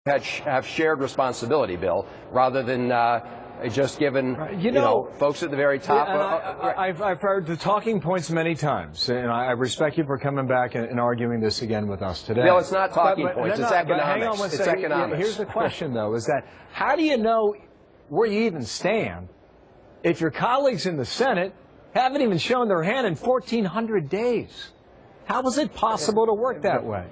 have shared responsibility, Bill, rather than just given folks at the very top. I've heard the talking points many times, and I respect you for coming back and arguing this again with us today. Bill, it's not talking points. It's economics. Hang on one it's second. economics. Here's the question, though, is that how do you know where you even stand if your colleagues in the Senate haven't even shown their hand in 1,400 days? How is it possible to work that way?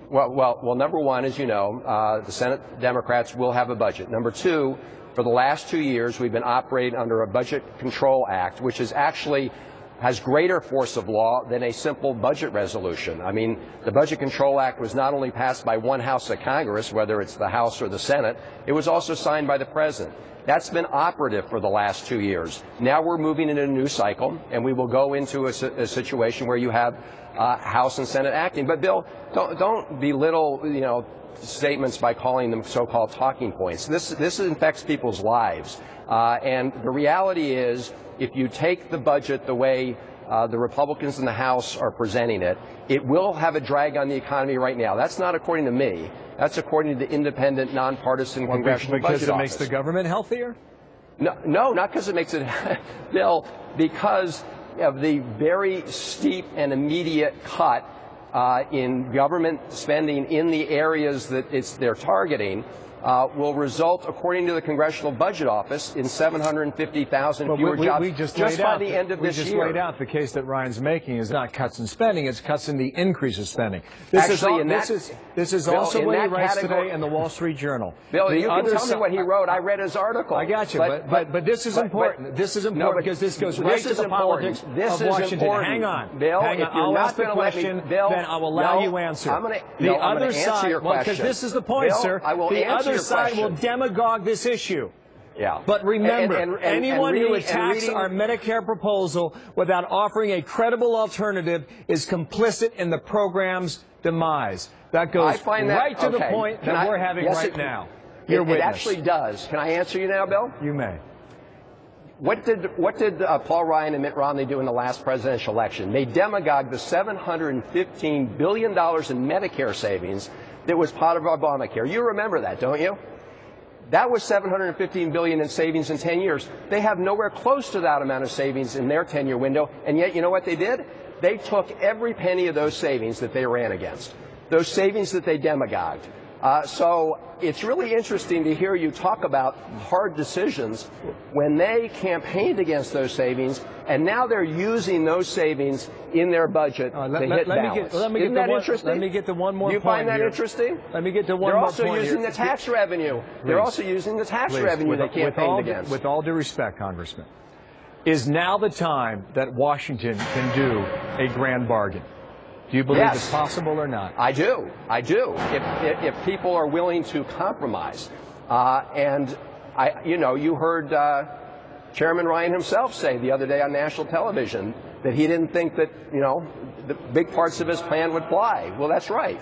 Well, number one, as you know, the Senate Democrats will have a budget. Number two, for the last 2 years, we've been operating under a Budget Control Act, which is actually has greater force of law than a simple budget resolution. I mean, the Budget Control Act was not only passed by one house of Congress, whether it's the House or the Senate, it was also signed by the President. That's been operative for the last 2 years. Now we're moving into a new cycle, and we will go into a situation where you have House and Senate acting. But, Bill, don't belittle, statements by calling them so-called talking points. This infects people's lives. And the reality is, if you take the budget the way the Republicans in the House are presenting it, it will have a drag on the economy right now. That's not according to me. That's according to the independent, nonpartisan Congressional Budget Office. Because it makes the government healthier? No, not because it makes it, Bill, because of the very steep and immediate cut in government spending in the areas that they're targeting will result, according to the Congressional Budget Office, in 750,000 fewer jobs just by the end of this year. We just laid out the case that Ryan's making is not cuts in spending, it's cuts in the increase of spending. This is also what he writes today in the Wall Street Journal. Bill, you can tell me what he wrote. I read his article. I got you, but this is important. This is important because this goes right to the politics of Washington. Hang on. Bill, hang on. I'll ask the question, then I'll allow you answer. The other side, because this is the point, sir. The other side will demagogue this issue. Yeah. But remember, anyone who attacks our Medicare proposal without offering a credible alternative is complicit in the program's demise. That goes right to the point that we're having right now. It actually does. Can I answer you now, Bill? You may. What did Paul Ryan and Mitt Romney do in the last presidential election? They demagogued the $715 billion in Medicare savings that was part of Obamacare. You remember that, don't you? That was $715 billion in savings in 10 years. They have nowhere close to that amount of savings in their 10-year window, and yet you know what they did? They took every penny of those savings that they ran against, those savings that they demagogued. So it's really interesting to hear you talk about hard decisions when they campaigned against those savings, and now they're using those savings in their budget to hit balance. Isn't that interesting? Let me get to one more point. You find that interesting? Let me get to one more point. They're also using the tax revenue. They're also using the tax revenue they campaigned against. With all due respect, Congressman, is now the time that Washington can do a grand bargain? Do you believe it's possible or not? I do. If people are willing to compromise, you heard Chairman Ryan himself say the other day on national television that he didn't think that the big parts of his plan would fly. Well, that's right.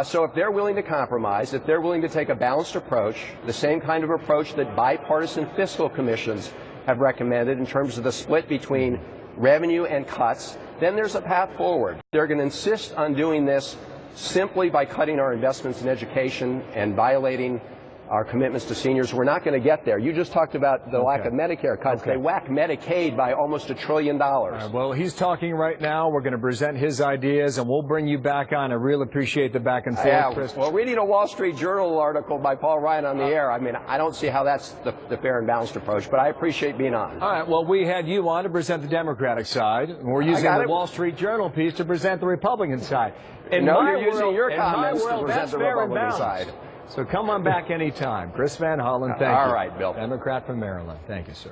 So if they're willing to compromise, if they're willing to take a balanced approach, the same kind of approach that bipartisan fiscal commissions have recommended in terms of the split between revenue and cuts, then there's a path forward. They're going to insist on doing this simply by cutting our investments in education and violating our commitments to seniors. We're not going to get there. You just talked about the lack of Medicare cuts. They whack Medicaid by almost $1 trillion. Well, he's talking right now. We're going to present his ideas, and we'll bring you back on. I really appreciate the back and forth, Chris. Well, reading a Wall Street Journal article by Paul Ryan on the air, I mean, I don't see how that's the fair and balanced approach, but I appreciate being on. All right. Well, we had you on to present the Democratic side, and we're using the Wall Street Journal piece to present the Republican side. You're using your comments to present the Republican side. So come on back anytime. Chris Van Hollen, thank you. All right, Bill. Democrat from Maryland. Thank you, sir.